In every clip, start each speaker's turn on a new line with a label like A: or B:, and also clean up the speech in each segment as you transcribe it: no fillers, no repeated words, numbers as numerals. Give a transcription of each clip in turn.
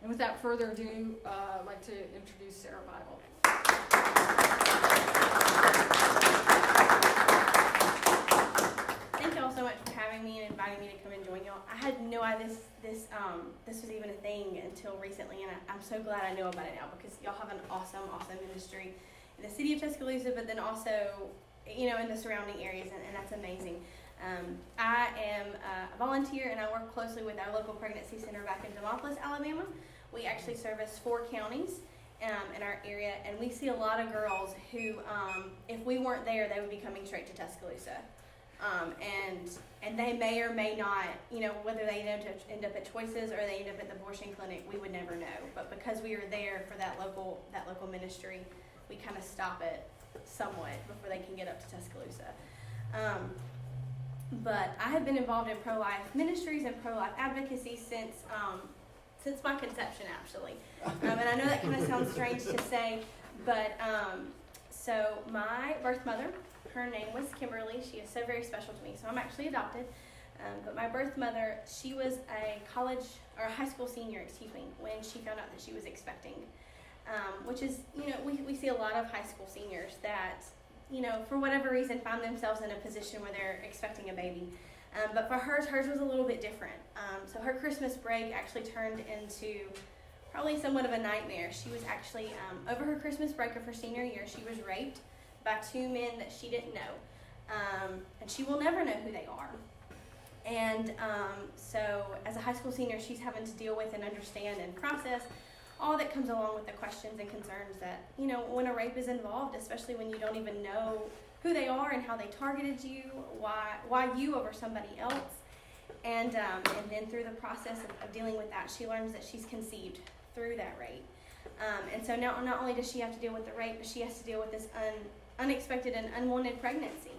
A: And without further ado, I'd like to introduce Sara Bible.
B: Thank y'all so much for having me and inviting me to come and join y'all. I had no idea this was even a thing until recently, and I'm so glad I know about it now, because y'all have an awesome ministry in the city of Tuscaloosa, but then also, in the surrounding areas, and that's amazing. I am a volunteer, and I work closely with our local pregnancy center back in Demopolis, Alabama. We actually service 4 counties in our area, and we see a lot of girls who, if we weren't there, they would be coming straight to Tuscaloosa. And they may or may not, whether they end up at Choices or they end up at the abortion clinic, we would never know. But because we are there for that local ministry, we kind of stop it somewhat before they can get up to Tuscaloosa. But I have been involved in pro-life ministries and pro-life advocacy since my conception, actually. And I know that kind of sounds strange to say, but so my birth mother, her name was Kimberly. She is so very special to me. So I'm actually adopted. But my birth mother, she was a high school senior, when she found out that she was expecting. Which is, we see a lot of high school seniors that, for whatever reason, find themselves in a position where they're expecting a baby. But for hers was a little bit different. So her Christmas break actually turned into probably somewhat of a nightmare. She was actually, over her Christmas break of her senior year, she was raped by 2 men that she didn't know. And she will never know who they are. And so as a high school senior, she's having to deal with and understand and process all that comes along with the questions and concerns that, when a rape is involved, especially when you don't even know who they are and how they targeted you, why you over somebody else. And then through the process of dealing with that, she learns that she's conceived through that rape. And so now not only does she have to deal with the rape, but she has to deal with this unexpected and unwanted pregnancy.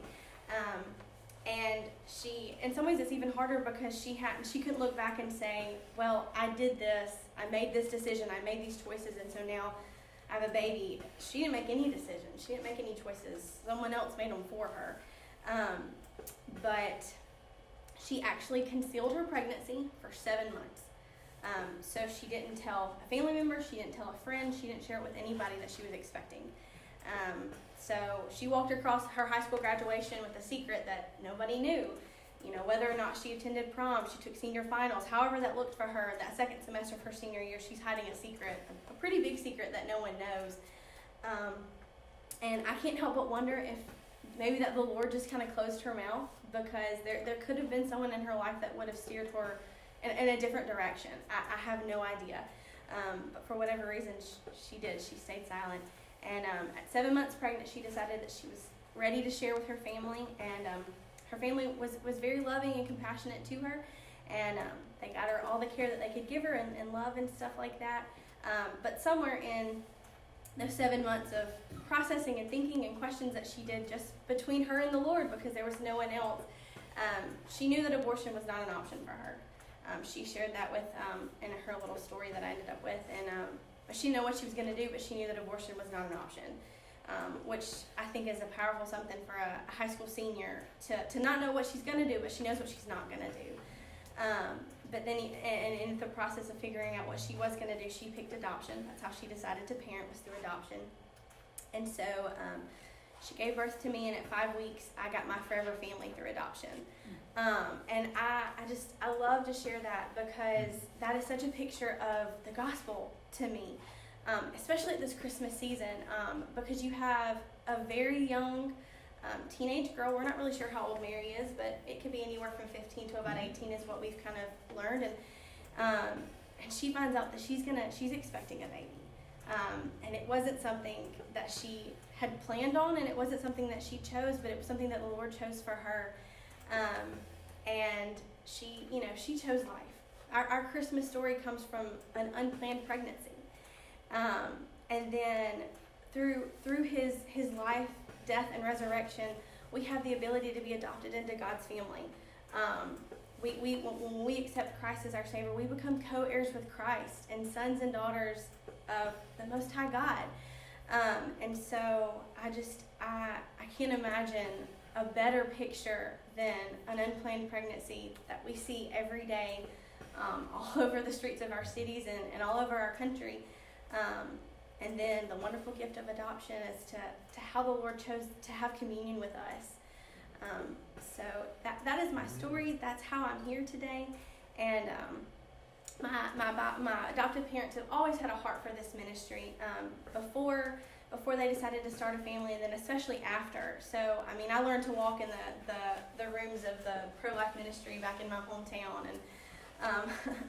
B: And she, in some ways, it's even harder because she couldn't look back and say, well, I did this, I made this decision, I made these choices, and so now I have a baby. She didn't make any decisions. She didn't make any choices. Someone else made them for her. But she actually concealed her pregnancy for 7 months. So she didn't tell a family member, she didn't tell a friend, she didn't share it with anybody that she was expecting. So she walked across her high school graduation with a secret that nobody knew. Whether or not she attended prom, she took senior finals, however that looked for her, that second semester of her senior year, she's hiding a secret, a pretty big secret that no one knows. And I can't help but wonder if maybe that the Lord just kind of closed her mouth, because there could have been someone in her life that would have steered her in a different direction. I have no idea. But for whatever reason, she did. She stayed silent. And at 7 months pregnant, she decided that she was ready to share with her family. And her family was very loving and compassionate to her. And they got her all the care that they could give her and love and stuff like that. But somewhere in those 7 months of processing and thinking and questions that she did just between her and the Lord, because there was no one else, she knew that abortion was not an option for her. She shared that with in her little story that I ended up with, and she didn't know what she was going to do, but she knew that abortion was not an option, which I think is a powerful something for a high school senior to not know what she's going to do, but she knows what she's not going to do. But then, and in the process of figuring out what she was going to do, she picked adoption. That's how she decided to parent, was through adoption. And so she gave birth to me, and at 5 weeks, I got my forever family through adoption. And I love to share that, because that is such a picture of the gospel to me, especially at this Christmas season, because you have a very young teenage girl. We're not really sure how old Mary is, but it could be anywhere from 15 to about 18 is what we've kind of learned. And she finds out that she's expecting a baby. And it wasn't something that she had planned on, and it wasn't something that she chose, but it was something that the Lord chose for her. And she chose life. Our Christmas story comes from an unplanned pregnancy. And then through his life, death, and resurrection, we have the ability to be adopted into God's family. When we accept Christ as our Savior, we become co-heirs with Christ and sons and daughters of the Most High God. And so I can't imagine a better picture than an unplanned pregnancy that we see every day all over the streets of our cities and all over our country. And then the wonderful gift of adoption is to how the Lord chose to have communion with us. So that is my story. That's how I'm here today. And my adoptive parents have always had a heart for this ministry before they decided to start a family, and then especially after. So, I mean, I learned to walk in the rooms of the pro-life ministry back in my hometown, and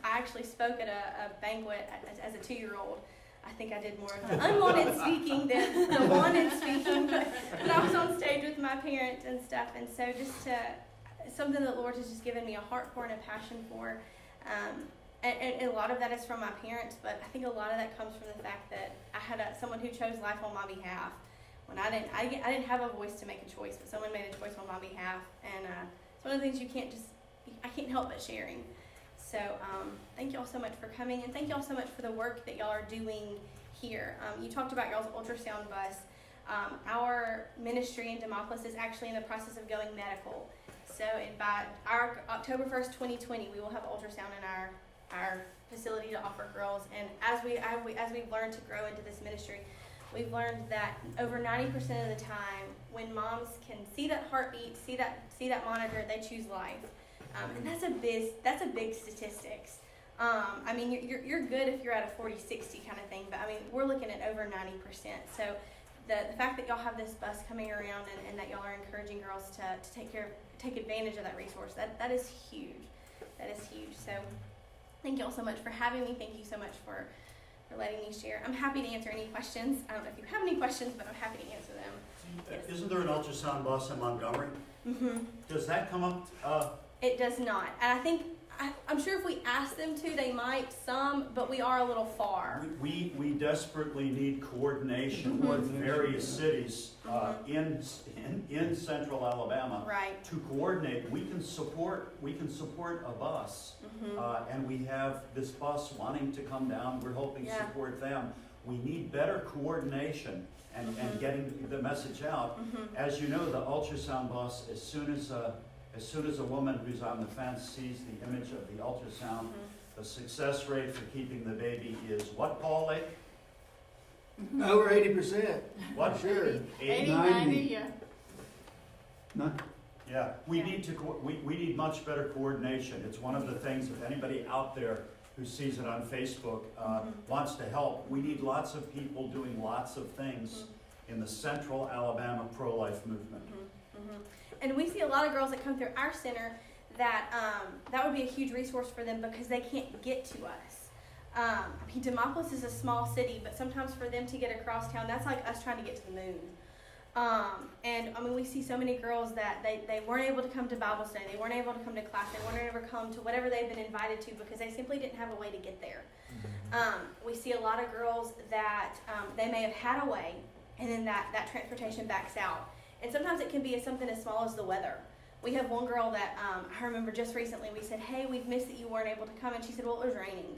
B: I actually spoke at a banquet as a 2-year-old. I think I did more of the unwanted speaking than the wanted speaking, but I was on stage with my parents and stuff, and so something that the Lord has just given me a heart for and a passion for. And a lot of that is from my parents, but I think a lot of that comes from the fact that I had someone who chose life on my behalf. When I didn't have a voice to make a choice, but someone made a choice on my behalf, and it's one of the things I can't help but sharing. So thank y'all so much for coming, and thank y'all so much for the work that y'all are doing here. You talked about y'all's ultrasound bus. Our ministry in Demopolis is actually in the process of going medical. So by our October 1st, 2020, we will have ultrasound in our facility to offer girls. And as we've learned to grow into this ministry, we've learned that over 90% of the time, when moms can see that heartbeat, see that monitor, they choose life. And that's a big statistics. I mean, you're good if you're at a 40-60 kind of thing, but I mean, we're looking at over 90%. So the fact that y'all have this bus coming around and that y'all are encouraging girls to take advantage of that resource, that is huge. That is huge. So thank y'all so much for having me. Thank you so much for letting me share. I'm happy to answer any questions. I don't know if you have any questions, but I'm happy to answer them. Yes.
C: Isn't there an ultrasound bus in Montgomery?
B: Mm-hmm.
C: Does that come up?
B: It does not. And I think, I'm sure if we ask them to, they might, but we are a little far.
C: We desperately need coordination
B: Mm-hmm.
C: with various cities in central Alabama.
B: Right.
C: To coordinate. We can support a bus,
B: Mm-hmm.
C: and we have this bus wanting to come down. We're hoping to support them. We need better coordination and getting the message out.
B: Mm-hmm.
C: As you know, the ultrasound bus, as soon as a woman who's on the fence sees the image of the ultrasound, the success rate for keeping the baby is what, Paul Lake?
D: Over 80%.
C: What?
D: Sure.
A: 80, 90, yeah.
C: Yeah, we need much better coordination. It's one of the things, if anybody out there who sees it on Facebook wants to help, we need lots of people doing lots of things in the central Alabama pro-life movement.
B: And we see a lot of girls that come through our center that would be a huge resource for them because they can't get to us. I mean, Demopolis is a small city, but sometimes for them to get across town, that's like us trying to get to the moon. And I mean, we see so many girls that they weren't able to come to Bible study, they weren't able to come to class, they weren't able to come to whatever they've been invited to because they simply didn't have a way to get there. We see a lot of girls that they may have had a way, and then that transportation backs out. And sometimes it can be something as small as the weather. We have one girl that I remember just recently, we said, hey, we've missed that you weren't able to come, and she said, well, it was raining.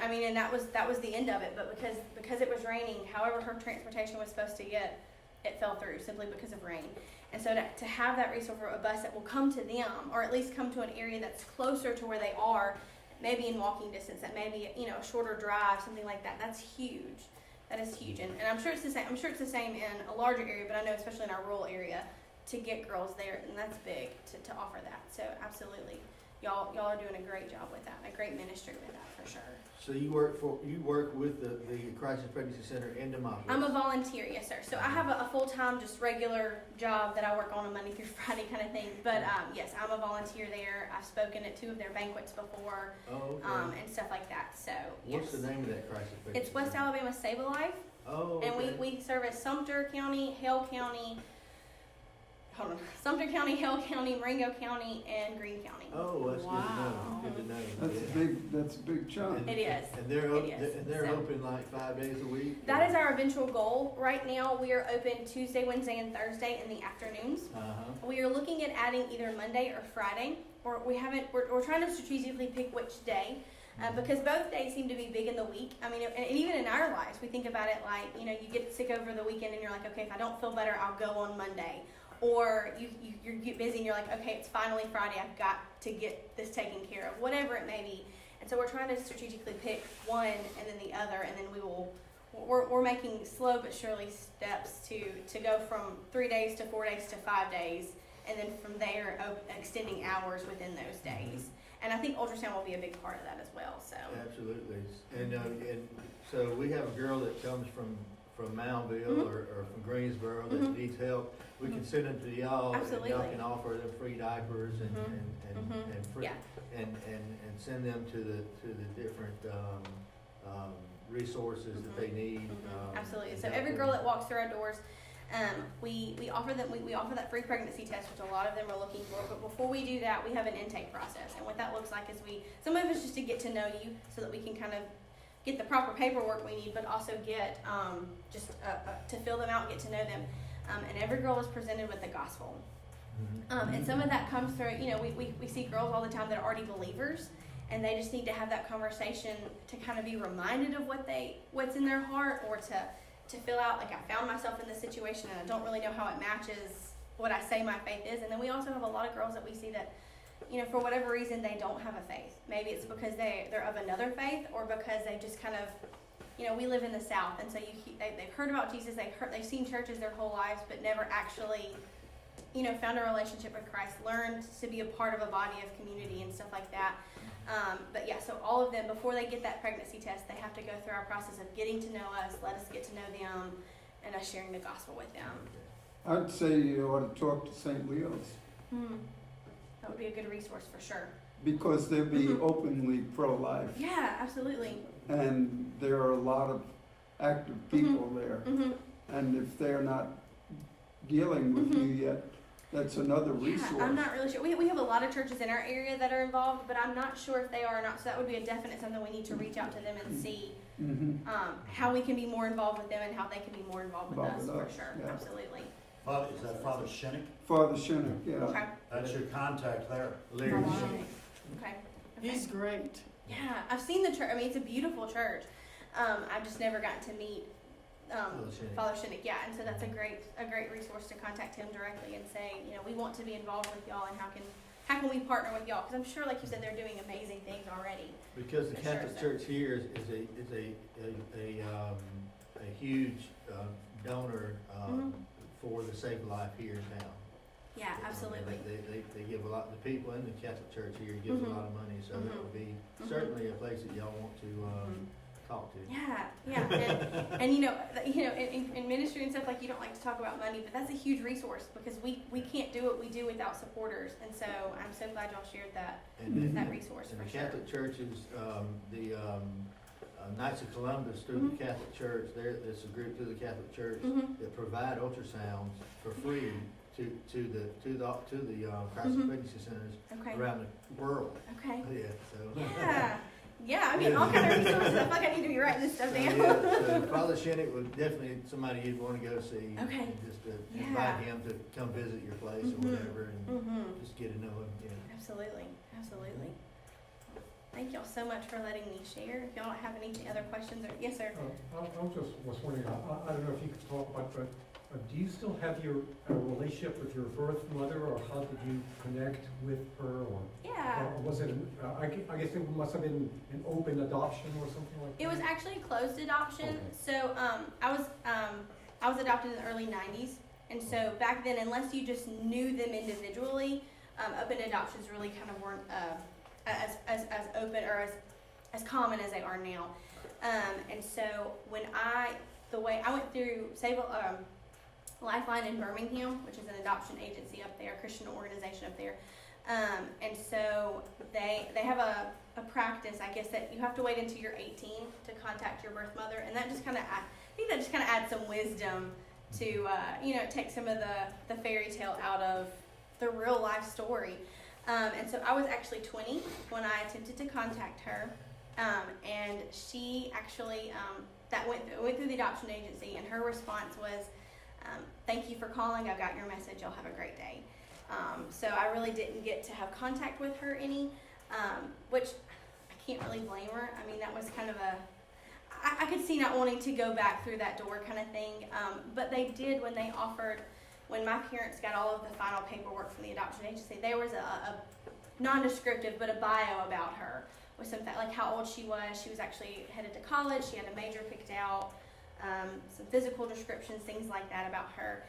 B: I mean, and that was the end of it, but because it was raining, however her transportation was supposed to get, it fell through simply because of rain. And so to have that resource for a bus that will come to them, or at least come to an area that's closer to where they are, maybe in walking distance, that maybe a shorter drive, something like that, that's huge. That is huge, and I'm sure it's the same. I'm sure it's the same in a larger area, but I know especially in our rural area, to get girls there, and that's big to offer that. So absolutely, y'all are doing a great job with that, a great ministry with that for sure.
D: So you work with the Crisis Pregnancy Center in Demopolis.
B: I'm a volunteer, yes sir. So I have a full-time, just regular job that I work on a Monday through Friday kind of thing. But yes, I'm a volunteer there. I've spoken at 2 of their banquets before, and stuff like that. So
D: What's the name of that Crisis Pregnancy
B: It's West
D: Center?
B: Alabama Save a Life.
D: Oh, okay.
B: And we service Sumter County, Hale County, Hale County, Marengo County, and Greene County.
D: Oh, that's
A: Wow.
D: good to know.
E: That's a big chunk.
B: It is.
D: And they're
B: So-
D: open like 5 days a week.
B: That is our eventual goal. Right now, we are open Tuesday, Wednesday, and Thursday in the afternoons. We are looking at adding either Monday or Friday, or we're trying to strategically pick which day. Because both days seem to be big in the week. I mean, and even in our lives, we think about it like, you get sick over the weekend and you're like, okay, if I don't feel better, I'll go on Monday. or you get busy and you're like, okay, it's finally Friday, I've got to get this taken care of, whatever it may be. And so we're trying to strategically pick one and then the other, and then we're making slow but surely steps to go from 3 days to 4 days to 5 days, and then from there extending hours within those days. And I think ultrasound will be a big part of that as well. So
D: Absolutely. And so we have a girl that comes from Moundville or from Greensboro that needs help. We can send them to y'all.
B: Absolutely.
D: And y'all can offer them free diapers and free,
B: yeah,
D: and send them to the different resources that they need.
B: absolutely. So every girl that walks through our doors, we offer them we offer that free pregnancy test, which a lot of them are looking for. But before we do that, we have an intake process, and what that looks like is some of it's just to get to know you, so that we can kind of get the proper paperwork we need, but also get to fill them out and get to know them. And every girl is presented with the gospel. And some of that comes through, we see girls all the time that are already believers, and they just need to have that conversation to kind of be reminded of what's in their heart, or to fill out, like, I found myself in this situation and I don't really know how it matches what I say my faith is. And then we also have a lot of girls that we see that, for whatever reason, they don't have a faith. Maybe it's because they're of another faith, or because they just kind of, we live in the South, and so they've heard about Jesus, they've seen churches their whole lives, but never actually, found a relationship with Christ, learned to be a part of a body of community and stuff like that. But yeah, so all of them, before they get that pregnancy test, they have to go through our process of getting to know us, let us get to know them, and us sharing the gospel with them.
E: I'd say you ought to talk to St. Leo's,
B: That would be a good resource for sure.
E: because they'll be openly pro-life,
B: Yeah, absolutely.
E: and there are a lot of active people there. And if they're not dealing with you yet, that's another resource.
B: Yeah, I'm not really sure. We have a lot of churches in our area that are involved, but I'm not sure if they are or not. So that would be a definite something we need to reach out to them and see how we can be more involved with them and how they can be more involved with us, for sure.
E: yeah.
B: Absolutely.
C: Father, is that Father Shinnick?
E: Father Shinnick, yeah.
B: Okay.
C: That's your contact there.
D: Larry
B: Right.
D: Shinnick.
B: Okay.
A: He's great.
B: Yeah, I've seen the church. I mean, it's a beautiful church. I've just never gotten to meet Father Shinnick. Yeah, and so that's a great resource to contact him directly and say, we want to be involved with y'all, and how can we partner with y'all? Because I'm sure, like you said, they're doing amazing things already.
D: Because the
B: For
D: Catholic
B: sure,
D: Church here is a huge donor for the Safe Life here in town.
B: Yeah, absolutely.
D: They give a lot. The people in the Catholic Church here gives a lot of money, so that would be certainly a place that y'all want to talk to.
B: Yeah, and in ministry and stuff, like, you don't like to talk about money, but that's a huge resource, because we can't do what we do without supporters, and so I'm so glad y'all shared that resource
D: And
B: for
D: the
B: sure.
D: Catholic churches, the Knights of Columbus through the Catholic Church, there's a group through the Catholic Church that provide ultrasounds for free to the crisis pregnancy centers
B: Okay.
D: around the world.
B: Okay.
D: Yeah, so.
B: Yeah. I mean, all kind of resources. I feel like I need to be writing this stuff down.
D: So Father Shinnick was definitely somebody you'd want to go see.
B: Okay.
D: And just to
B: Yeah.
D: invite him to come visit your place or whatever, and just get to know him.
B: Absolutely. Thank y'all so much for letting me share. If y'all don't have any other questions, or yes, sir.
F: I was wondering, I don't know if you could talk about, but do you still have your relationship with your birth mother, or how did you connect with her, or
B: Yeah.
F: was it? I guess it must have been an open adoption or something like that.
B: It was actually a closed adoption.
F: Okay.
B: So I was adopted in the early '90s, and so back then, unless you just knew them individually, open adoptions really kind of weren't as open or as common as they are now. And so when I went through Lifeline in Birmingham, which is an adoption agency up there, a Christian organization up there. And so they have a practice, I guess, that you have to wait until you're 18 to contact your birth mother, and that just kind of adds some wisdom to take some of the fairy tale out of the real life story. And so I was actually 20 when I attempted to contact her, and she actually went through the adoption agency, and her response was, "Thank you for calling. I got your message. You'll have a great day." So I really didn't get to have contact with her any, which I can't really blame her. I mean, that was kind of I could see not wanting to go back through that door kind of thing. But they did when they offered, when my parents got all of the final paperwork from the adoption agency, there was a non-descriptive but a bio about her with some like how old she was actually headed to college, she had a major picked out, some physical descriptions, things like that about her.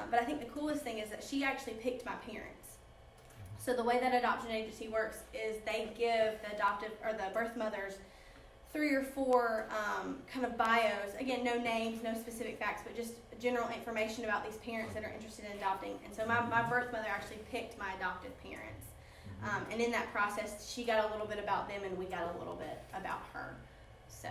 B: But I think the coolest thing is that she actually picked my parents. So the way that adoption agency works is they give the adoptive or the birth mothers 3 or 4 kind of bios. Again, no names, no specific facts, but just general information about these parents that are interested in adopting. And so my birth mother actually picked my adoptive parents. And in that process, she got a little bit about them, and we got a little bit about her. So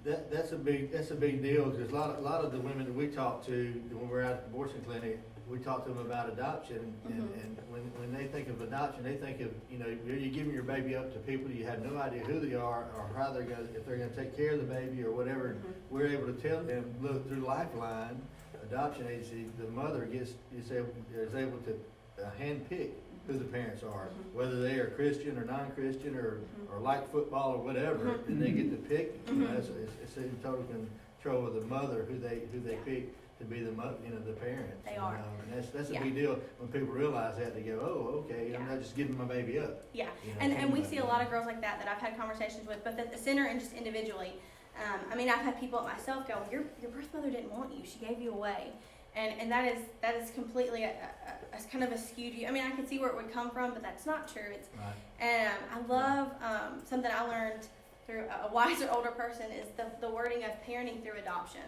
D: That's a big deal, because a lot of the women that we talk to when we're at the abortion clinic, we talk to them about adoption, and when they think of adoption, they think of, you're giving your baby up to people you have no idea who they are or how they're going, if they're going to take care of the baby or whatever. We're able to tell them, look, through Lifeline adoption agency, the mother is able to handpick who the parents are, whether they are Christian or non-Christian or like football or whatever, and they get to pick. It's in total control of the mother who they pick to be the parent.
B: They are.
D: And that's a big deal when people realize that. They go, oh, okay, I'm not just giving my baby up.
B: Yeah, and we see a lot of girls like that I've had conversations with, but at the center and just individually. I've had people at myself go, your birth mother didn't want you; she gave you away. And that is completely a kind of a skewed view. I can see where it would come from, but that's not true. It's
D: right.
B: And I love something I learned through a wiser older person is the wording of parenting through adoption,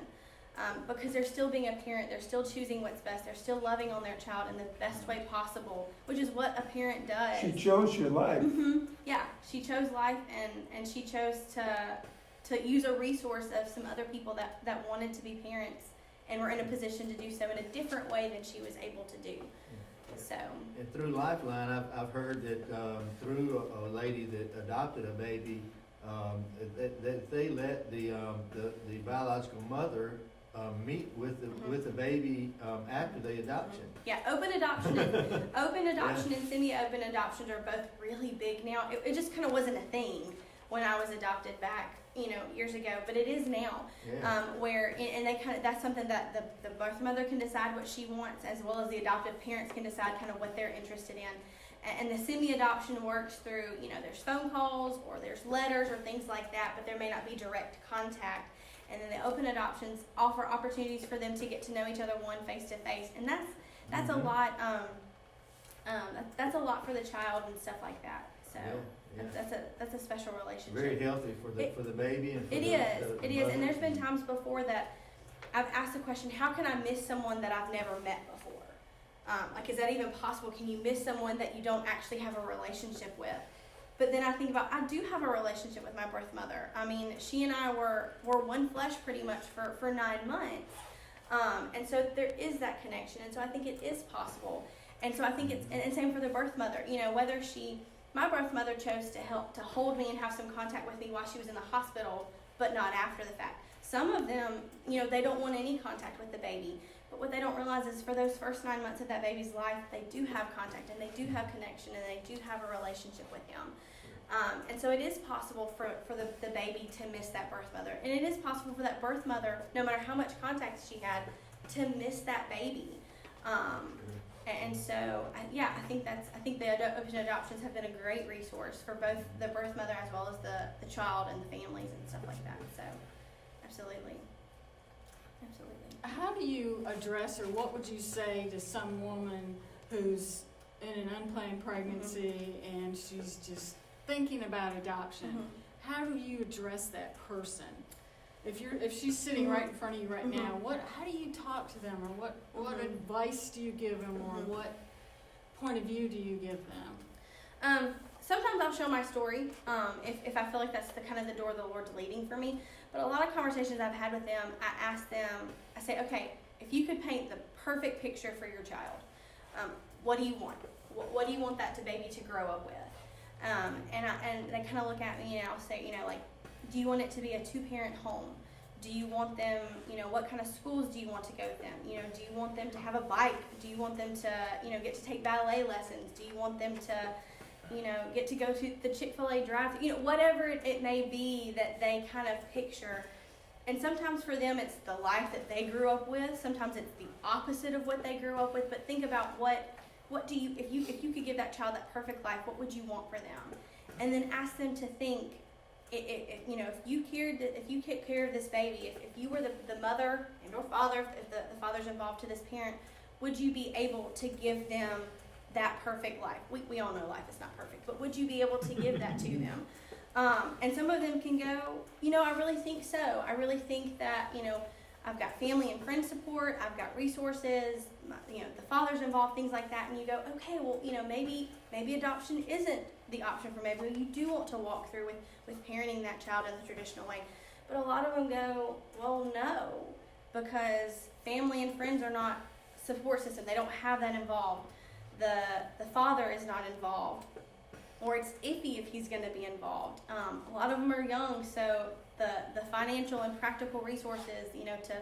B: because they're still being a parent, they're still choosing what's best, they're still loving on their child in the best way possible, which is what a parent does.
E: She chose your life.
B: Yeah, she chose life, and she chose to use a resource of some other people that wanted to be parents and were in a position to do so in a different way than she was able to do. So.
D: And through Lifeline, I've heard that through a lady that adopted a baby, that they let the biological mother meet with the baby after the adoption.
B: Yeah, open adoption and semi-open adoptions are both really big now. It just kind of wasn't a thing when I was adopted back, years ago, but it is now.
D: Yeah.
B: Where and they that's something that the birth mother can decide what she wants, as well as the adoptive parents can decide kind of what they're interested in. And the semi-adoption works through, there's phone calls or there's letters or things like that, but there may not be direct contact. And then the open adoptions offer opportunities for them to get to know each other face to face, and that's a lot. That's a lot for the child and stuff like that. So.
D: Yeah.
B: That's a special relationship.
D: Very healthy for the baby and for
B: it
D: the
B: is. And there's been times before that I've asked the question, how can I miss someone that I've never met before? Is that even possible? Can you miss someone that you don't actually have a relationship with? But then I think about, I do have a relationship with my birth mother. She and I were one flesh pretty much for 9 months. And so there is that connection. And so I think it is possible. And so I think and same for the birth mother, whether my birth mother chose to hold me and have some contact with me while she was in the hospital, but not after the fact. Some of them, they don't want any contact with the baby. But what they don't realize is for those first 9 months of that baby's life, they do have contact and they do have connection and they do have a relationship with him. And so it is possible for the baby to miss that birth mother. And it is possible for that birth mother, no matter how much contact she had, to miss that baby. And so, I think the open adoptions have been a great resource for both the birth mother as well as the child and the families and stuff like that. So, absolutely.
A: How do you address, or what would you say to some woman who's in an unplanned pregnancy and she's just thinking about adoption? How do you address that person? If she's sitting right in front of you right now, how do you talk to them, or what advice do you give them, or what point of view do you give them?
B: Sometimes I'll show my story if I feel like that's the kind of the door the Lord's leading for me. But a lot of conversations I've had with them, I ask them, I say, okay, if you could paint the perfect picture for your child, what do you want? What do you want that baby to grow up with? And they kind of look at me and I'll say, do you want it to be a 2-parent home? Do you want them, what kind of schools do you want to go with them? Do you want them to have a bike? Do you want them to, get to take ballet lessons? Do you want them to, get to go to the Chick-fil-A drive? Whatever it may be that they kind of picture. And sometimes for them, it's the life that they grew up with. Sometimes it's the opposite of what they grew up with. But think about what do you, if you could give that child that perfect life, what would you want for them? And then ask them to think, you know, if you took care of this baby, if you were the mother and or father, if the father's involved to this parent, would you be able to give them that perfect life? We all know life is not perfect, but would you be able to give that to them? And some of them can go, you know, I really think so. I really think that, you know, I've got family and friend support. I've got resources. You know, the father's involved, things like that. And you go, okay, well, you know, maybe adoption isn't the option for maybe you do want to walk through with parenting that child in the traditional way. But a lot of them go, well, no, because family and friends are not support system. They don't have that involved. The father is not involved. Or it's iffy if he's going to be involved. A lot of them are young, so the financial and practical resources, you know, to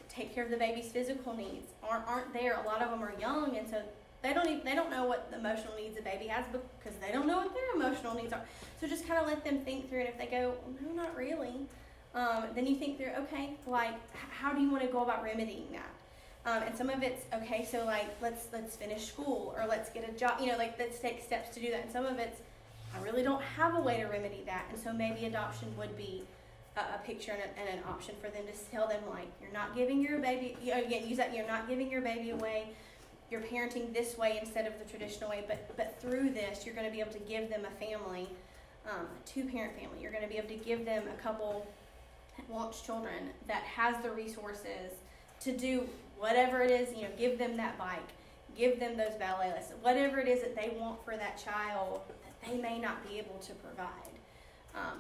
B: take care of the baby's physical needs aren't there. A lot of them are young, and so they don't know what the emotional needs a baby has because they don't know what their emotional needs are. So just kind of let them think through it. If they go, no, not really, then you think through, okay, like how do you want to go about remedying that? And some of it's, okay, so like, let's finish school, or let's get a job, you know, like let's take steps to do that. And some of it's, I really don't have a way to remedy that. And so maybe adoption would be a picture and an option for them to tell them, like, you're not giving your baby, again, use that, you're not giving your baby away. You're parenting this way instead of the traditional way. But through this, you're going to be able to give them a family, a two-parent family. You're going to be able to give them a couple that wants children, that has the resources to do whatever it is, you know, give them that bike, give them those ballet lessons, whatever it is that they want for that child that they may not be able to provide.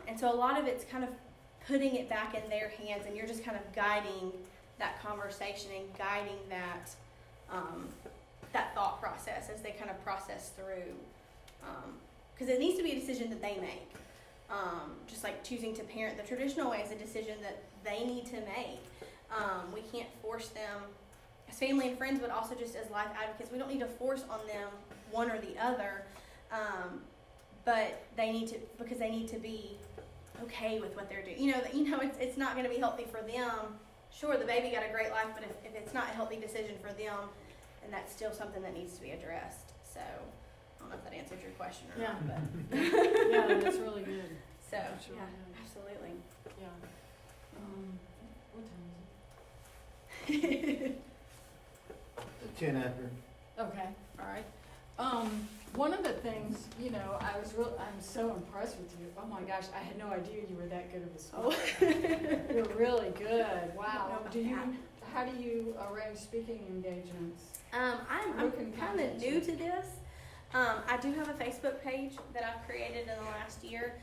B: And so a lot of it's kind of putting it back in their hands, and you're just kind of guiding that conversation and guiding that that thought process as they kind of process through. Because it needs to be a decision that they make. Just like choosing to parent the traditional way is a decision that they need to make. We can't force them as family and friends, but also just as life advocates. We don't need to force on them one or the other, but they need to, because they need to be okay with what they're doing. You know, it's not going to be healthy for them. Sure, the baby got a great life, but if it's not a healthy decision for them, then that's still something that needs to be addressed. So I don't know if that answers your question or not, but
A: Yeah, that's really good.
B: so
A: That's really
B: yeah,
A: good.
B: absolutely.
A: Yeah. What time is it?
D: 10 after.
A: Okay, all right. One of the things, you know, I'm so impressed with you. Oh my gosh, I had no idea you were that good of a speaker. You're really good. Wow. How do you arrange speaking engagements?
B: I'm
A: Who can
B: kind of
A: contact
B: new
A: you?
B: to this. I do have a Facebook page that I've created in the last year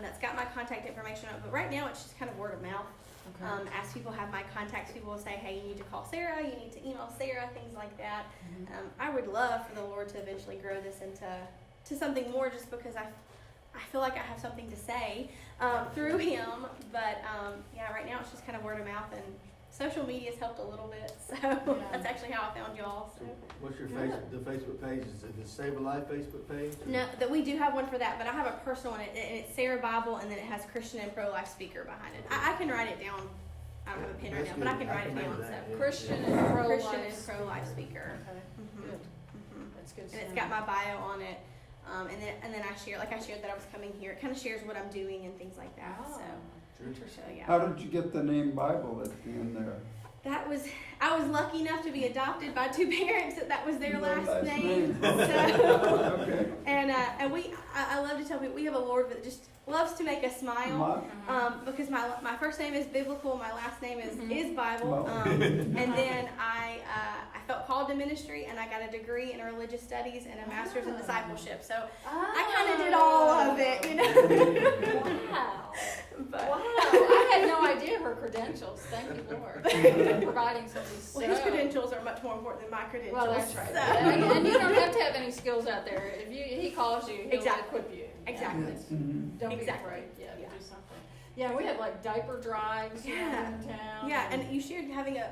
B: that's got my contact information on it, but right now it's just kind of word of mouth.
A: Okay.
B: As people have my contacts, people will say, hey, you need to call Sarah, you need to email Sarah, things like that.
A: Mhm.
B: I would love for the Lord to eventually grow this into something more, just because I feel like I have something to say through him. But yeah, right now it's just kind of word of mouth, and social media has helped a little bit. So that's actually how I found y'all. So.
D: What's your
A: Good.
D: the Facebook page? Is it the Save a Life Facebook page? or-
B: No, that we do have one for that, but I have a personal one, and it's Sarah Bible, and then it has Christian and pro-life speaker behind it. I can write it down. I don't have a pen right
D: That's
B: now, but I
D: good.
B: can write it
D: remember
B: down.
D: that,
B: So
D: yeah.
A: Christian
D: Yeah.
A: and
B: Christian
A: pro-life.
B: and pro-life speaker.
A: Okay,
B: Mhm.
A: good.
B: Mhm.
A: That's good.
B: And it's got my bio on it, and then I shared that I was coming here. It kind of shares what I'm doing and things like that.
A: Oh,
B: So
A: interesting.
B: yeah.
E: How did you get the name Bible at the end there?
B: I was lucky enough to be adopted by two parents that was their
E: Their
B: last
E: last
B: name.
E: name.
B: So,
E: Okay.
B: and I love to tell people we have a Lord that just loves to make us smile. Because my first name is biblical, my last name is Bible,
E: Wow.
B: and then I felt called to ministry, and I got a degree in religious studies and a master's in discipleship. So I kind of did all of it, you know.
A: Wow.
B: But
A: Wow. I had no idea her credentials. Thank you, Lord, for providing something so.
B: well, his credentials are much more important than my credentials.
A: Well, that's right.
B: So.
A: And you don't have to have any skills out there. If he calls you, he'll
B: Exactly.
A: equip you.
B: Exactly.
A: Yeah, it's-
E: Mhm.
A: Don't
B: Exactly.
A: be afraid. Yeah,
B: Yeah.
A: do something. Yeah, we had like diaper drives here
B: Yeah.
A: in town.
B: Yeah, and you shared having a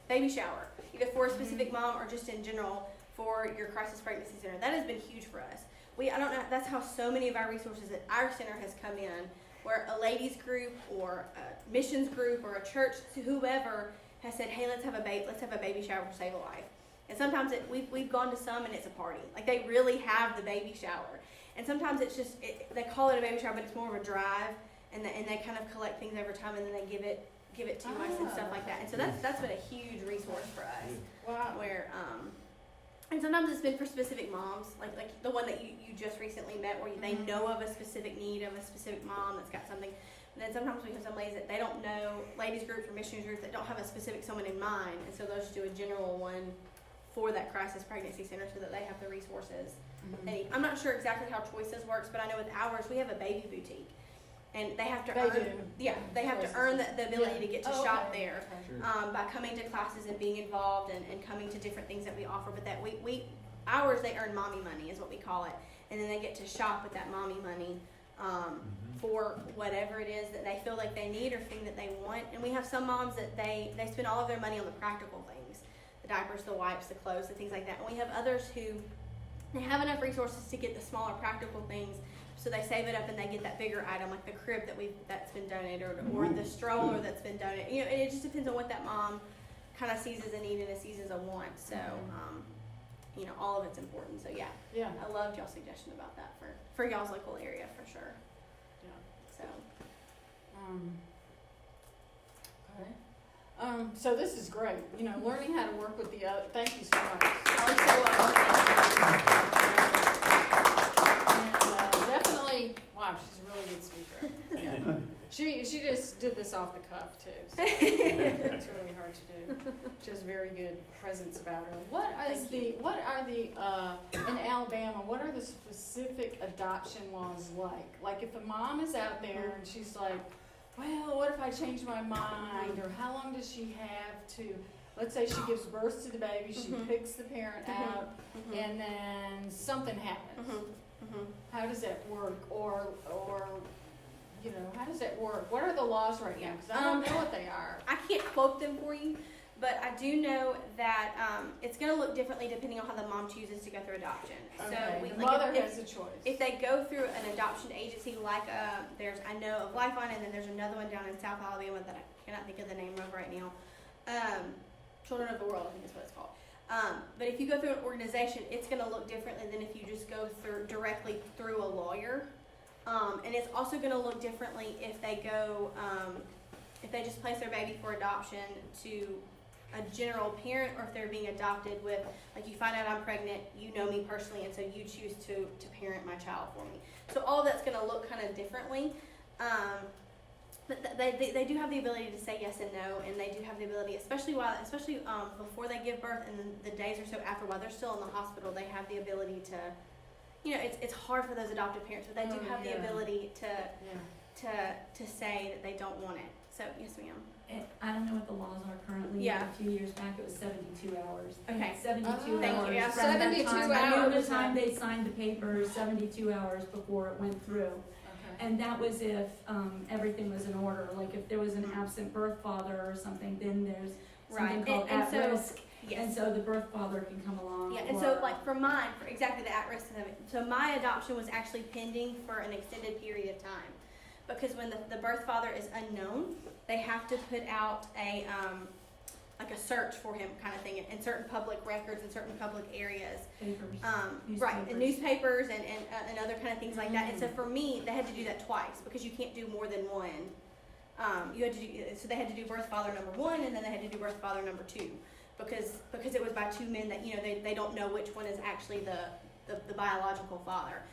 B: baby shower, either for a specific mom or just in general for your crisis pregnancy center. That has been huge for us. I don't know, that's how so many of our resources at our center has come in. where a ladies group or a missions group or a church, whoever has said, hey, let's have a baby shower to save a life. And sometimes we've gone to some and it's a party. Like they really have the baby shower. And sometimes it's just, they call it a baby shower, but it's more of a drive, and they kind of collect things over time, and then they give it to us and stuff like that. And so that's been a huge resource for us.
A: Wow.
B: Where and sometimes it's been for specific moms, like the one that you just recently met, where they know of a specific need of a specific mom that's got something. And then sometimes we have some ladies that they don't know, ladies groups or missions groups that don't have a specific someone in mind, and so they'll just do a general one for that crisis pregnancy center so that they have the resources. I'm not sure exactly how Choices works, but I know with ours we have a baby boutique, and they have to earn the ability to get to shop there by coming to classes and being involved and coming to different things that we offer. But that ours they earn mommy money is what we call it, and then they get to shop with that mommy money for whatever it is that they feel like they need or thing that they want. And we have some moms that they spend all of their money on the practical things, the diapers, the wipes, the clothes, the things like that. And we have others who they have enough resources to get the smaller practical things, so they save it up and they get that bigger item, like the crib that's been donated, or the stroller that's been donated. You know, and it just depends on what that mom kind of sees as a need and sees as a want. So, you know, all of it's important. So yeah, I loved y'all's suggestion about that for y'all's local area for sure. Yeah. So.
A: Okay. So this is great. You know, learning how to work with the other. Thank you so much.
B: Y'all are so welcome.
A: And definitely, wow, she's a really good speaker. Yeah. She just did this off the cuff too. So it's really hard to do. She has a very good presence about her. What are the in Alabama? What are the specific adoption laws like? Like if a mom is out there and she's like, well, what if I change my mind? Or how long does she have to? Let's say she gives birth to the baby, she picks the parent out, and then something happens. How does that work? Or you know, how does that work? What are the laws right now? Because I don't know what they are.
B: I can't quote them for you, but I do know that it's going to look differently depending on how the mom chooses to go through adoption.
A: Okay.
B: So
A: The mother has a choice.
B: If they go through an adoption agency like I know of Lifeline, and then there's another one down in South Alabama that I cannot think of the name of right now. Children of the World, I think is what it's called. But if you go through an organization, it's going to look differently than if you just go directly through a lawyer. And it's also going to look differently if they go, if they just place their baby for adoption to a general parent, or if they're being adopted with, like, you find out I'm pregnant, you know me personally, and so you choose to parent my child for me. So all of that's going to look kind of differently. But they do have the ability to say yes and no, and they do have the ability, especially before they give birth and the days or so after, while they're still in the hospital, they have the ability to, you know, it's hard for those adoptive parents, but they do have the ability to say that they don't want it. So yes, ma'am.
G: I don't know what the laws are currently.
B: Yeah.
G: A few years back, it was 72 hours.
B: Okay.
G: 72
B: Thank
G: hours.
B: you. Yeah.
A: 72
G: I knew
A: hours.
G: the time they signed the papers, 72 hours before it went through.
A: Okay.
G: And that was if everything was in order. Like if there was an absent birth father or something, then there's something called at-risk.
B: Yes.
G: And so the birth father can come along.
B: Yeah, and so like for mine, for exactly the at-risk of it, so my adoption was actually pending for an extended period of time, because when the birth father is unknown, they have to put out a like a search for him kind of thing in certain public records in certain public areas.
G: Papers.
B: Right, and newspapers and other kind of things like that. And so for me, they had to do that twice, because you can't do more than one. So they had to do birth father number 1, and then they had to do birth father number 2. Because it was by 2 men that, you know, they don't know which one is actually the biological father.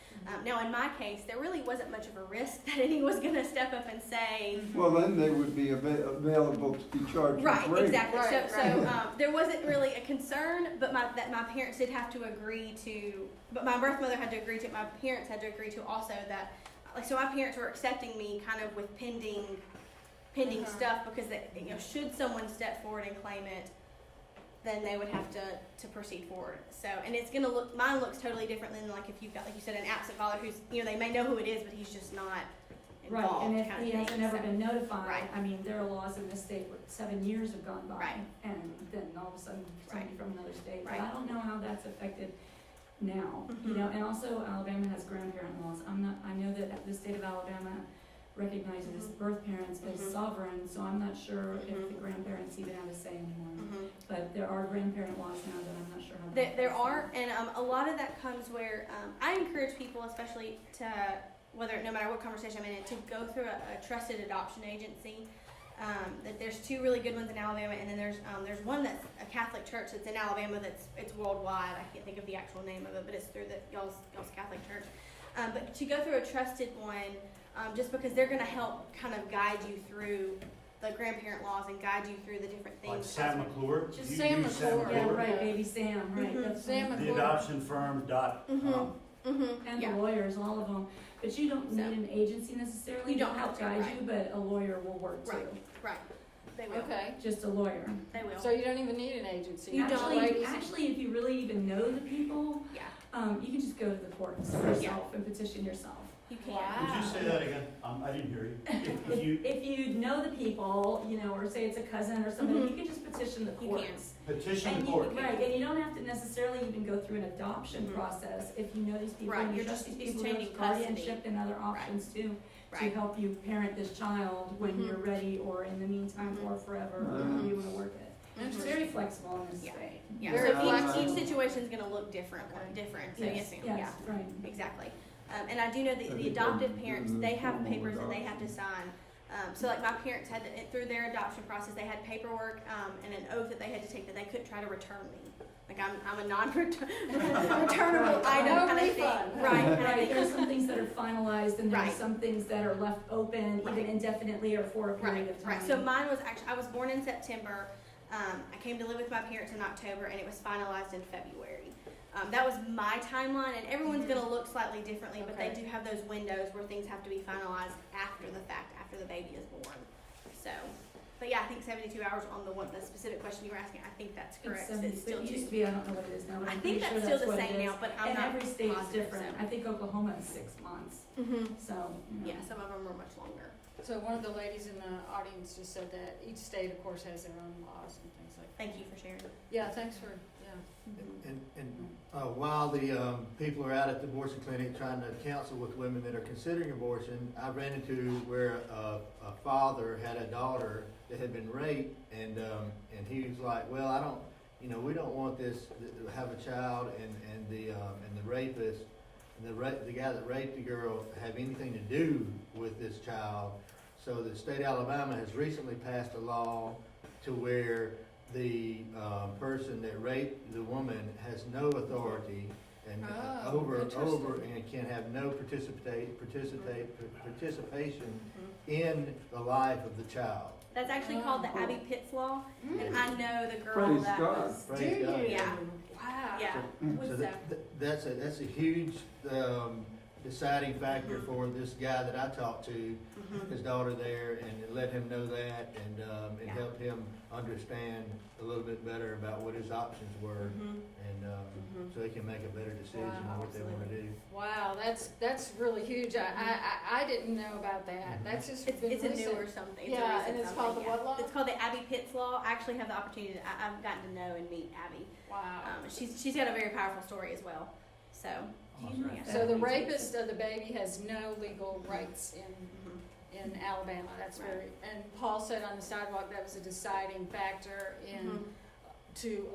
B: Now in my case, there really wasn't much of a risk that any was going to step up and say.
E: Well, then they would be available to be charged
B: Right,
E: with rape.
B: exactly.
A: Right,
B: So there wasn't really a concern, but my parents did have to agree to. But my birth mother had to agree to it. My parents had to agree to also that. Like, so my parents were accepting me kind of with pending stuff, because you know, should someone step forward and claim it, then they would have to proceed forward. So, and it's gonna look, mine looks totally different than like if you've got, like you said, an absent father who's, you know, they may know who it is, but he's just not
G: Right,
B: involved.
G: and if
B: kind of
G: he
B: thing.
G: hasn't ever
B: So-
G: been notified,
B: Right.
G: I mean, there are laws in this state where 7 years have gone by.
B: Right.
G: And then all of a sudden, somebody from another state. But
B: Right.
G: I don't know how that's affected now, you know, and also Alabama has grandparent laws. I know that the state of Alabama recognizes his birth parents as sovereign, so I'm not sure if the grandparents even have a say anymore. But there are grandparent laws now that I'm not sure how.
B: There are, and a lot of that comes where I encourage people, especially to no matter what conversation I'm in, to go through a trusted adoption agency. That there's two really good ones in Alabama, and then there's one that's a Catholic church that's in Alabama it's worldwide. I can't think of the actual name of it, but it's through y'all's Catholic church. But to go through a trusted one, just because they're going to help kind of guide you through the grandparent laws and guide you through the different things.
C: Like Sam McClure?
A: Just
C: You
A: Sam
C: use
A: McClure.
G: Yeah, right, baby Sam, right. That's
A: Sam
G: one.
C: The adoptionfirm.com.
G: And
B: Yeah.
G: the lawyers, all of them. But you don't need
B: So-
G: an agency necessarily.
B: You don't
G: They'll help
B: have to,
G: guide
B: right.
G: you, but a lawyer will work too.
B: Right. They will.
A: Okay.
G: Just a lawyer.
B: They will.
A: So you don't even need an agency.
B: You don't.
G: Actually, if you really even know the people,
B: Yeah,
G: you can just go to the courts yourself and petition yourself.
B: you can.
A: Wow.
C: Would you say that again? I didn't hear you. If you
G: If you know the people, or say it's a cousin or something, you can just petition the
B: You can.
G: courts.
C: petition
G: And
C: the
G: you,
C: court.
G: right, and you don't have to necessarily even go through an adoption process if you know these people
B: Right,
G: and you
B: you're
G: trust
B: just
G: these people, there's
B: exchanging custody.
G: guardianship and other options too, to
B: Right.
G: help you parent this child when you're ready or in the meantime or forever, or however you wanna work it. It's very flexible in this
B: Yeah.
G: state.
B: Yeah.
A: Very
B: So
A: flexible.
B: each situation is going to look different. So yes, ma'am.
G: Yes, right.
B: Yeah, exactly. And I do know that the adoptive parents, they have papers that they have to sign. So like my parents had to, through their adoption process, they had paperwork and an oath that they had to take that they couldn't try to return me. Like I'm a non-returnable item
A: No
B: kind of thing.
A: refund.
B: Right. kind of
G: Right,
B: thing.
G: there's some things that are finalized and
B: Right.
G: there's some things that are left open, even
B: Right.
G: indefinitely or for a period of time.
B: Right. So mine was actually, I was born in September. I came to live with my parents in October, and it was finalized in February. That was my timeline, and everyone's going to look slightly differently, but they
A: Okay.
B: do have those windows where things have to be finalized after the fact, after the baby is born. So, but yeah, I think 72 hours on the specific question you were asking. I think that's
G: It's
B: correct.
G: 70,
B: It's still
G: it used
B: two.
G: to be, I don't know what it is now, but
B: I
G: I'm
B: think
G: pretty
B: that's
G: sure
B: still
G: that's
B: the
G: what
B: same
G: it is.
B: now, but I'm
G: And
B: not
G: every state is
B: positive,
G: different.
B: so.
G: I think Oklahoma is 6 months, so.
B: Yeah, some of them are much longer.
A: So one of the ladies in the audience just said that each state, of course, has their own laws and things like that.
B: Thank you for sharing.
A: Yeah, thanks for,
D: And while the people are out at the abortion clinic trying to counsel with women that are considering abortion, I ran into where a father had a daughter that had been raped, and he was like, well, I don't, we don't want this to have a child, and the rapist and the guy that raped the girl have anything to do with this child. So the state of Alabama has recently passed a law to where the person that raped the woman has no authority and
A: Oh,
D: over
A: interesting.
D: and can have no participation in the life of the child.
B: That's actually called the Abby Pitts Law, and I know the girl
E: Praise
B: that
E: God.
B: was.
D: Praise
A: do
D: God.
A: you?
B: Yeah.
A: Wow.
B: Yeah.
D: So that's a huge deciding factor for this guy that I talked to, his daughter there, and let him know that, and
B: Yeah.
D: help him understand a little bit better about what his options were, and so he can make a better decision on what they want to do.
A: Wow, that's really huge. I didn't know about that. That's just
B: It's
A: been
B: a
A: recent.
B: newer something. It's a
A: Yeah,
B: recent
A: and it's called the
B: something,
A: what law?
B: It's called the Abby Pitts Law. I actually have the opportunity to, I've gotten to know and meet Abby.
A: Wow.
B: She's got a very powerful story as well. So,
G: Do you know if
B: So
A: So
G: that
A: the
G: means it's-
A: rapist of the baby has no legal rights in Alabama. That's
B: Right.
A: very. And Paul said on the sidewalk that was a deciding factor in to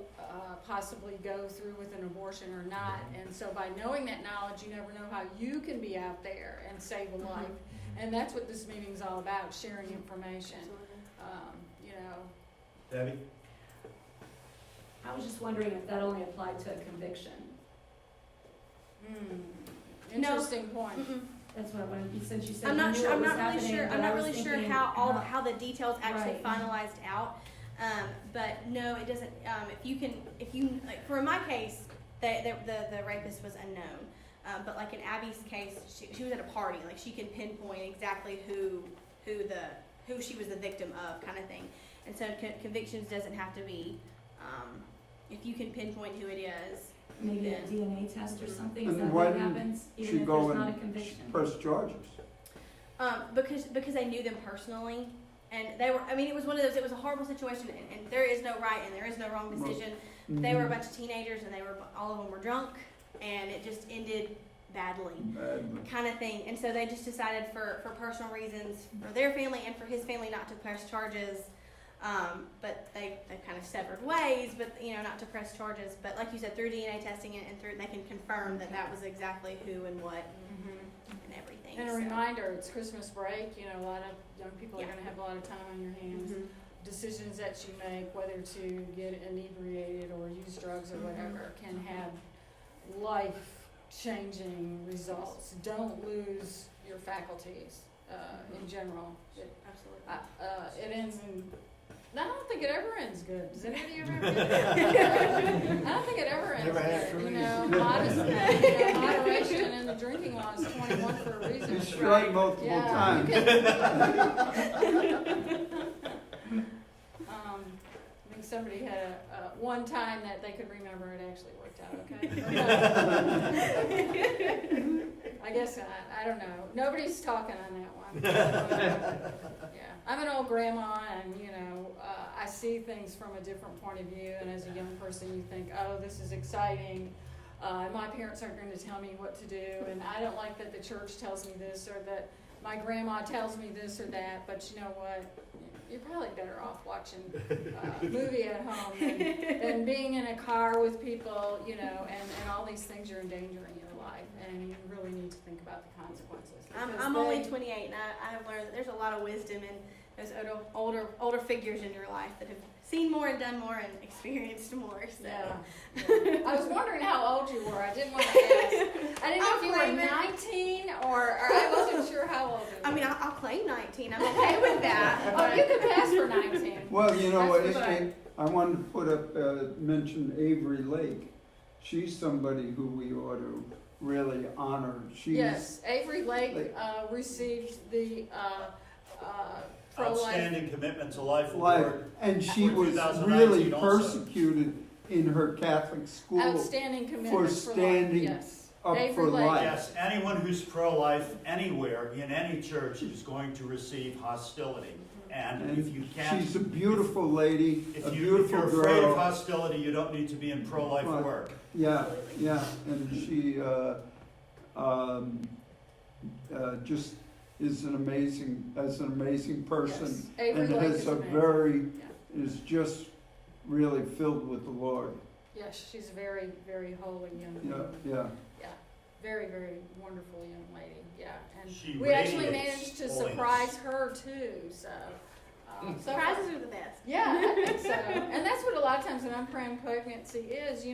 A: possibly go through with an abortion or not. And so by knowing that knowledge, you never know how you can be out there and save a life. And that's what this meeting's all about: sharing information. You know.
C: Debbie?
G: I was just wondering if that only applied to a conviction.
A: Interesting point.
G: That's what I wanted, since you said
B: I'm
G: you
B: not
G: knew
B: sure.
G: it
B: I'm
G: was
B: not really
G: happening,
B: sure.
G: but
B: I'm
G: I
B: not
G: was
B: really sure
G: thinking
B: how the details actually
G: Right.
B: finalized out. But no, it doesn't. If you like, for my case, the rapist was unknown. But like in Abby's case, she was at a party. Like she can pinpoint exactly who she was the victim of, kind of thing. And so convictions doesn't have to be. If you can pinpoint who it is.
G: Maybe a
B: Yeah.
G: DNA test or something, is
E: And
G: that
E: why
G: what
E: didn't
G: happens,
E: she
G: even if
E: go
G: there's not a
E: and
G: conviction?
E: press charges?
B: Because they knew them personally, and they were. I mean, it was one of those. It was a horrible situation, and there is no right and there is no wrong decision. They were a bunch of teenagers, and all of them were drunk, and it just ended badly.
E: Badly.
B: Kind of thing. And so they just decided for personal reasons for their family and for his family not to press charges. But they kind of severed ways, but not to press charges. But like you said, through DNA testing and through they can confirm that that was exactly who and what and everything.
A: And a
B: So-
A: reminder, it's Christmas break, a lot of young people are
B: Yeah.
A: gonna have a lot of time on your hands.
B: Mhm.
A: Decisions that you make, whether to get inebriated or use drugs or whatever, can have life-changing results. Don't lose your faculties, in general.
B: Absolutely.
A: It ends in, I don't think it ever ends good. Does anybody ever end it? I don't think it ever ends
D: Never has
A: good.
D: for me.
A: Moderation in the drinking law is 21 for a reason.
E: You strike multiple
A: Yeah,
E: times.
A: you I think somebody had one time that they could remember it actually worked out okay. I guess not. I don't know. Nobody's talking on that one. Yeah, I'm an old grandma, and I see things from a different point of view. And as a young person, you think, "Oh, this is exciting." My parents aren't going to tell me what to do, and I don't like that the church tells me this or that my grandma tells me this or that. But you know what? You're probably better off watching a movie at home than being in a car with people, and all these things you're endangering your life, and you really need to think about the consequences.
B: I'm only 28, and I have learned that there's a lot of wisdom in those older figures in your life that have seen more and done more and experienced more. So.
A: Yeah. I was wondering how old you were. I didn't want to ask. I didn't know if you were
B: claim it.
A: 19 or I wasn't sure how old you were.
B: I mean, I'll claim 19. I'm okay with that.
A: Oh, you could pass for 19.
E: Well,
A: That's for sure.
E: I wanted to put up, mention Avery Lake. She's somebody who we ought to really honor. She's
A: Yes, Avery Lake received the pro-life.
C: Outstanding commitment to life
E: life,
C: award.
E: and she
C: For
E: was
C: 2019
E: really
C: also.
E: persecuted in her Catholic school
A: Outstanding commitment
E: for
A: life,
E: standing
A: yes.
E: up
A: Avery
E: for
A: Lake.
E: life.
C: Yes, anyone who's pro-life anywhere in any church is going to receive hostility. And if you can't,
E: She's a beautiful lady, a
C: if
E: beautiful
C: you're afraid of
E: girl.
C: hostility, you don't need to be in pro-life
E: Right.
C: work.
E: Yeah, and she just is an amazing person,
A: Yes. Avery
E: and
A: Lake
E: has
A: is
E: a
A: amazing.
E: is just really filled with the Lord.
A: Yes, she's a very, very holy young
E: Yeah,
A: woman.
E: yeah.
A: Yeah, very, very wonderful young lady. Yeah, and
C: She
A: we actually
C: radiates
A: managed to
C: holiness.
A: surprise her too. So
B: Surprises are the best.
A: Yeah, I think so. And that's what a lot of times an unplanned pregnancy is.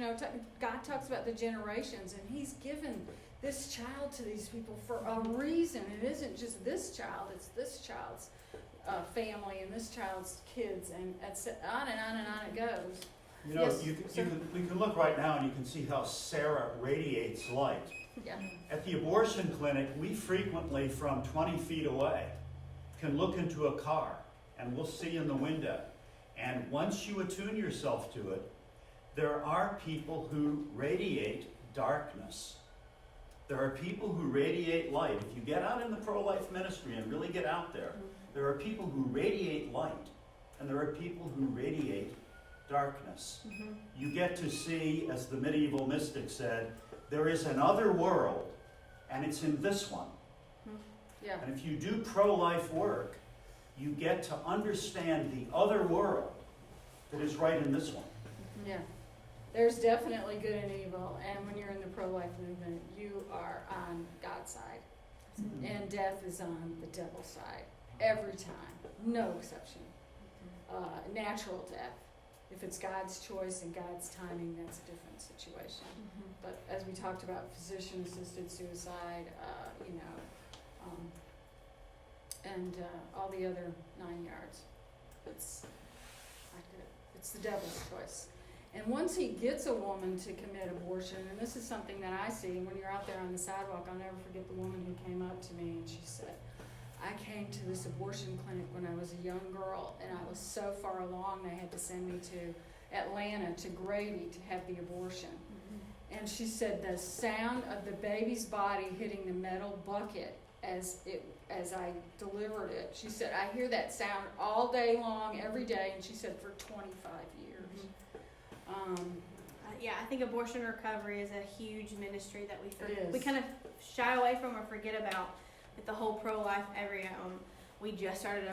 A: God talks about the generations, and He's given this child to these people for a reason. It isn't just this child; it's this child's family and this child's kids, and it's on and on and on it goes. Yes,
C: We can look right now and you can see how Sara radiates light.
A: Yeah.
C: At the abortion clinic, we frequently, from 20 feet away, can look into a car and we'll see in the window. And once you attune yourself to it, there are people who radiate darkness. There are people who radiate light. If you get out in the pro-life ministry and really get out there are people who radiate light, and there are people who radiate darkness. You get to see, as the medieval mystic said, there is another world, and it's in this one.
A: Yeah.
C: And if you do pro-life work, you get to understand the other world that is right in this one.
A: Yeah. There's definitely good and evil, and when you're in the pro-life movement, you are on God's side, and death is on the devil's side every time, no exception. Natural death, if it's God's choice and God's timing, that's a different situation. But as we talked about, physician-assisted suicide, and all the other 9 yards, it's the devil's choice. And once he gets a woman to commit abortion, and this is something that I see when you're out there on the sidewalk, I'll never forget the woman who came up to me and she said, I came to this abortion clinic when I was a young girl and I was so far along they had to send me to Atlanta, to Grady, to have the abortion. And she said the sound of the baby's body hitting the metal bucket as I delivered it, she said, I hear that sound all day long, every day, and she said for 25 years.
B: Yeah, I think abortion recovery is a huge ministry that
A: It is.
B: we kind of shy away from or forget about with the whole pro-life area. We just started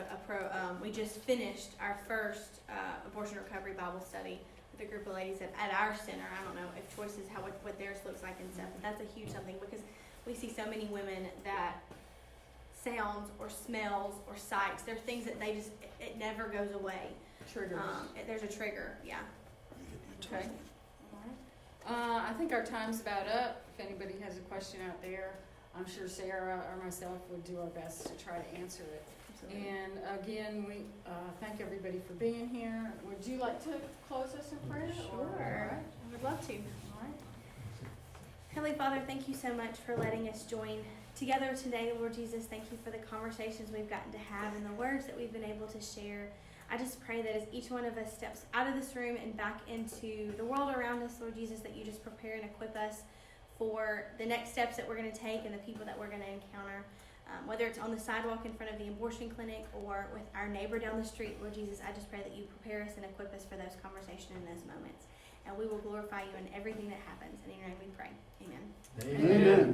B: we just finished our first abortion recovery Bible study with a group of ladies at our center. I don't know if Choice is what theirs looks like and stuff, but that's a huge something because we see so many women that sounds or smells or sights, they're things that it never goes away.
A: Triggers.
B: There's a trigger, yeah.
A: Okay. I think our time's about up. If anybody has a question out there, I'm sure Sarah or myself would do our best to try to answer it.
B: Absolutely.
A: And again, we thank everybody for being here. Would you like to close us in prayer?
B: Sure.
A: All right.
B: I would love to.
A: All right.
B: Heavenly Father, thank you so much for letting us join together today, Lord Jesus. Thank you for the conversations we've gotten to have and the words that we've been able to share. I just pray that as each one of us steps out of this room and back into the world around us, Lord Jesus, that you just prepare and equip us for the next steps that we're going to take and the people that we're going to encounter, whether it's on the sidewalk in front of the abortion clinic or with our neighbor down the street. Lord Jesus, I just pray that you prepare us and equip us for those conversations and those moments. And we will glorify you in everything that happens. And in your name we pray. Amen.
D: Amen.